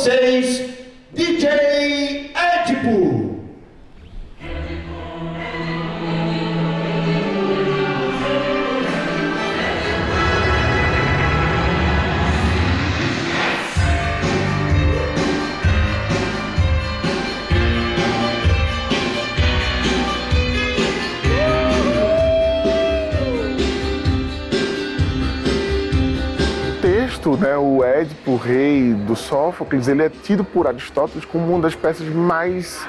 vocês, DJ Édipo. Né, o Édipo, o rei do Sófocles, ele é tido por Aristóteles como uma das peças mais...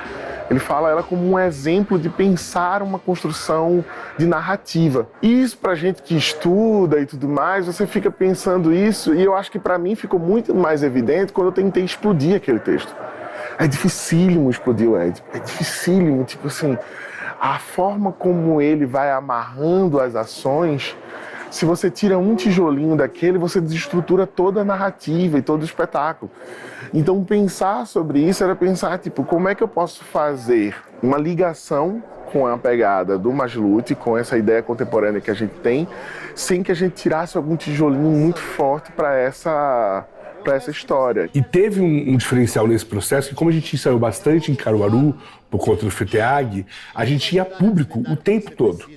Ele fala ela como um exemplo de pensar uma construção de narrativa. E isso, pra gente que estuda e tudo mais, você fica pensando isso, e eu acho que pra mim ficou muito mais evidente quando eu tentei explodir aquele texto. É dificílimo explodir o Édipo, é dificílimo, tipo assim, a forma como ele vai amarrando as ações. Se você tira um tijolinho daquele, você desestrutura toda a narrativa e todo o espetáculo. Então, pensar sobre isso era pensar, tipo, como é que eu posso fazer uma ligação com a pegada do Masluti, com essa ideia contemporânea que a gente tem, sem que a gente tirasse algum tijolinho muito forte para essa história. E teve um diferencial nesse processo, que como a gente ensaiou bastante em Caruaru, por conta do FETEAG, a gente tinha público o tempo todo.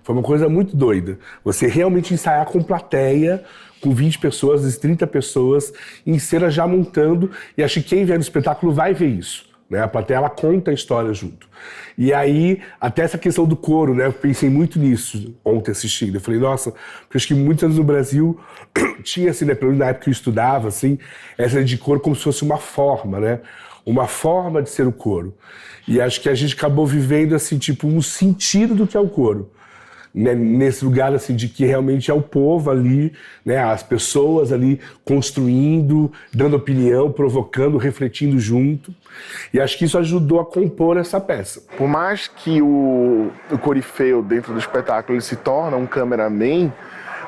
Foi uma coisa muito doida. Você realmente ensaiar com plateia, com 20 pessoas, 30 pessoas, em cena já montando, e acho que quem vier no espetáculo vai ver isso. Né? A plateia, ela conta a história junto. E aí, até essa questão do coro, né? Eu pensei muito nisso ontem assistindo. Eu falei, nossa, porque acho que muitos anos no Brasil tinha, assim, né, pelo menos na época que eu estudava, assim, essa de coro como se fosse uma forma, né? Uma forma de ser o coro. E acho que a gente acabou vivendo, assim, tipo, um sentido do que é o coro. Né, nesse lugar assim de que realmente é o povo ali, né, as pessoas ali construindo, dando opinião, provocando, refletindo junto. E acho que isso ajudou a compor essa peça. Por mais que o corifeu dentro do espetáculo ele se torna um cameraman,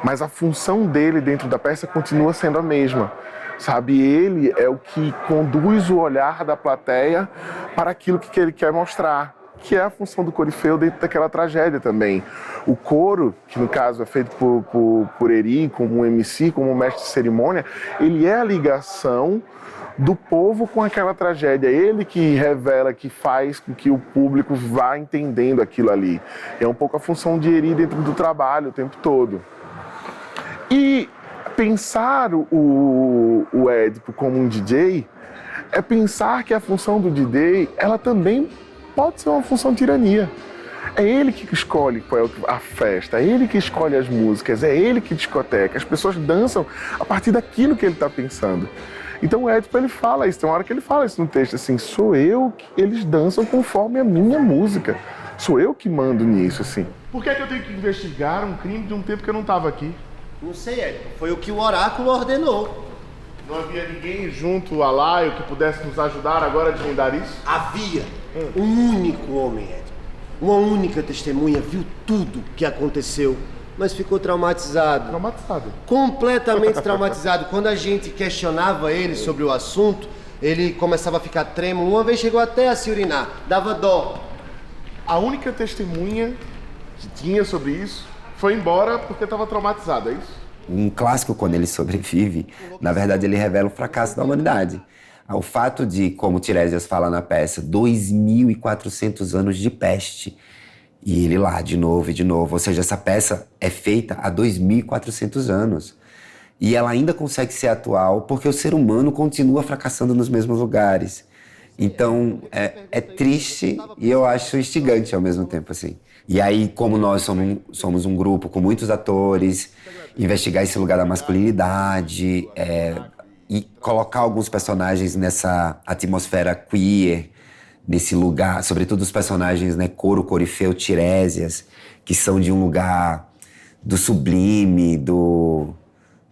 mas a função dele dentro da peça continua sendo a mesma. Sabe, ele é o que conduz o olhar da plateia para aquilo que ele quer mostrar, que é a função do corifeu dentro daquela tragédia também. O coro, que no caso é feito por Eri, como um MC, como um mestre de cerimônia, ele é a ligação do povo com aquela tragédia. Ele que revela, que faz com que o público vá entendendo aquilo ali. É um pouco a função de Eri dentro do trabalho o tempo todo. E pensar o Édipo como um DJ é pensar que a função do DJ, ela também pode ser uma função de tirania. É ele que escolhe qual é a festa, é ele que escolhe as músicas, é ele que discoteca. As pessoas dançam a partir daquilo que ele está pensando. Então o Édipo, ele fala isso, tem uma hora que ele fala isso no texto, assim, sou eu que eles dançam conforme a minha música. Sou eu que mando nisso, assim. Por que é que eu tenho que investigar um crime de um tempo que eu não estava aqui? Não sei, Édipo, foi o que o oráculo ordenou. Não havia ninguém junto a Laio que pudesse nos ajudar agora a desvendar isso? Havia um único homem, Édipo. Uma única testemunha viu tudo que aconteceu, mas ficou traumatizado. Traumatizado? Completamente traumatizado. Quando a gente questionava ele sobre o assunto, ele começava a ficar trêmulo. Uma vez chegou até a se urinar, dava dó. A única testemunha que tinha sobre isso foi embora porque estava traumatizado, é isso? Um clássico, quando ele sobrevive, na verdade ele revela o fracasso da humanidade. O fato de, como Tiresias fala na peça, 2.400 anos de peste. E ele lá, de novo e de novo. Ou seja, essa peça é feita há 2.400 anos. E ela ainda consegue ser atual porque o ser humano continua fracassando nos mesmos lugares. Então, é triste e eu acho instigante ao mesmo tempo, assim. E aí, como nós somos um grupo com muitos atores, investigar esse lugar da masculinidade, e colocar alguns personagens nessa atmosfera queer, nesse lugar, sobretudo os personagens, né, Coro, Corifeu, Tiresias, que são de um lugar do sublime, do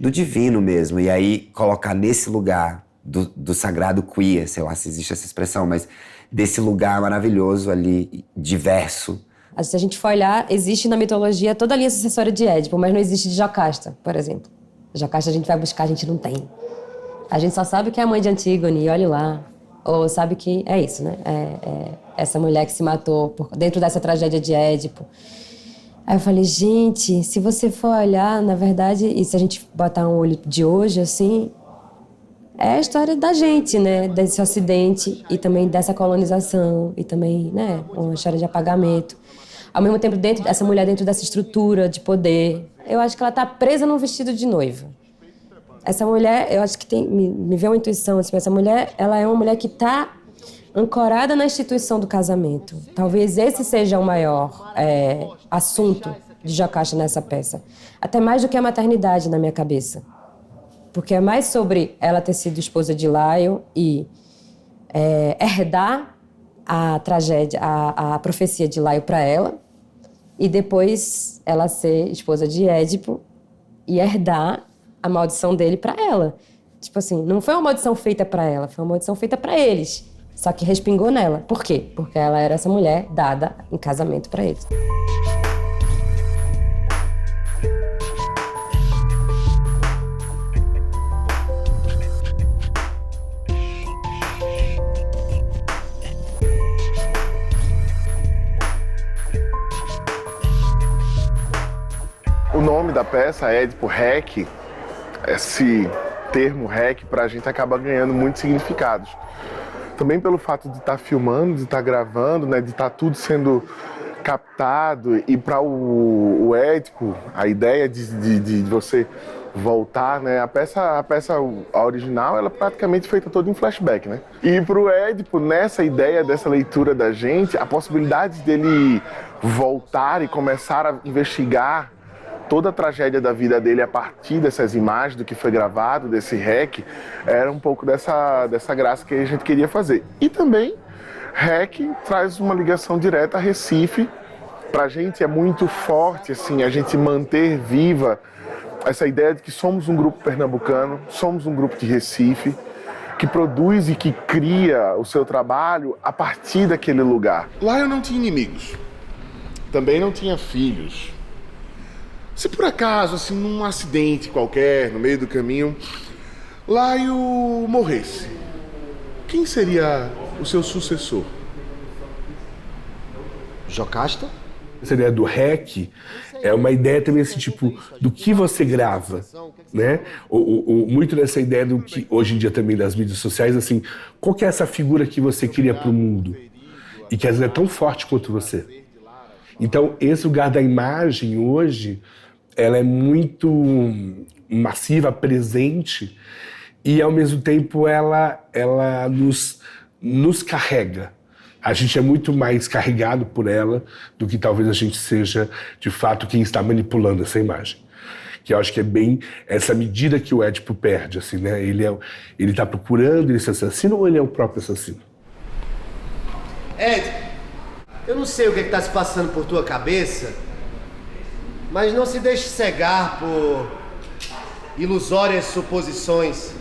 divino mesmo. E aí, colocar nesse lugar do sagrado queer, sei lá se existe essa expressão, mas desse lugar maravilhoso ali, diverso. Se a gente for olhar, existe na mitologia toda a linha sucessória de Édipo, mas não existe de Jocasta, por exemplo. Jocasta a gente vai buscar, a gente não tem. A gente só sabe que é a mãe de Antígone, e olha lá. Ou sabe que é isso, né? Essa mulher que se matou dentro dessa tragédia de Édipo. Aí eu falei, gente, se você for olhar, na verdade, e se a gente botar um olho de hoje, assim, é a história da gente, né? Desse ocidente e também dessa colonização e também, né? Uma história de apagamento. Ao mesmo tempo, essa mulher dentro dessa estrutura de poder, eu acho que ela está presa num vestido de noiva. Essa mulher, eu acho que me veio uma intuição, assim, essa mulher, ela é uma mulher que está ancorada na instituição do casamento. Talvez esse seja o maior assunto de Jocasta nessa peça. Até mais do que a maternidade na minha cabeça. Porque é mais sobre ela ter sido esposa de Laio e herdar a tragédia, a profecia de Laio para ela, e depois ela ser esposa de Édipo e herdar a maldição dele para ela. Tipo assim, não foi uma maldição feita para ela, foi uma maldição feita para eles. Só que respingou nela. Por quê? Porque ela era essa mulher dada em casamento para eles. O nome da peça, Édipo REC, esse termo REC pra gente acaba ganhando muitos significados. Também pelo fato de estar filmando, de estar gravando, né, de estar tudo sendo captado, e para o Édipo, a ideia de você voltar, né, a peça original, ela é praticamente feita toda em flashback, né? E para o Édipo, nessa ideia dessa leitura da gente, a possibilidade dele voltar e começar a investigar toda a tragédia da vida dele a partir dessas imagens, do que foi gravado, desse REC, era um pouco dessa graça que a gente queria fazer. E também, REC traz uma ligação direta a Recife. Pra gente é muito forte, assim, a gente manter viva essa ideia de que somos um grupo pernambucano, somos um grupo de Recife, que produz e que cria o seu trabalho a partir daquele lugar. Lá eu não tinha inimigos. Também não tinha filhos. Se por acaso, assim, num acidente qualquer, no meio do caminho, Laio morresse, quem seria o seu sucessor? Jocasta? Essa ideia do REC é uma ideia também assim, tipo, do que você grava, né? Muito dessa ideia do que, hoje em dia também das mídias sociais, assim, qual que é essa figura que você cria para o mundo? E que às vezes é tão forte quanto você. Então, esse lugar da imagem hoje, ela é muito massiva, presente, e ao mesmo tempo ela nos carrega. A gente é muito mais carregado por ela do que talvez a gente seja, de fato, quem está manipulando essa imagem. Que eu acho que é bem essa medida que o Édipo perde, assim, né? Ele está procurando esse assassino ou ele é o próprio assassino? Ed, eu não sei o que está se passando por tua cabeça, mas não se deixe cegar por ilusórias suposições.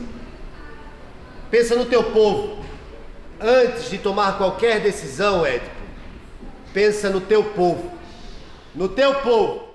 Pensa no teu povo. Antes de tomar qualquer decisão, Édipo, pensa no teu povo. No teu povo.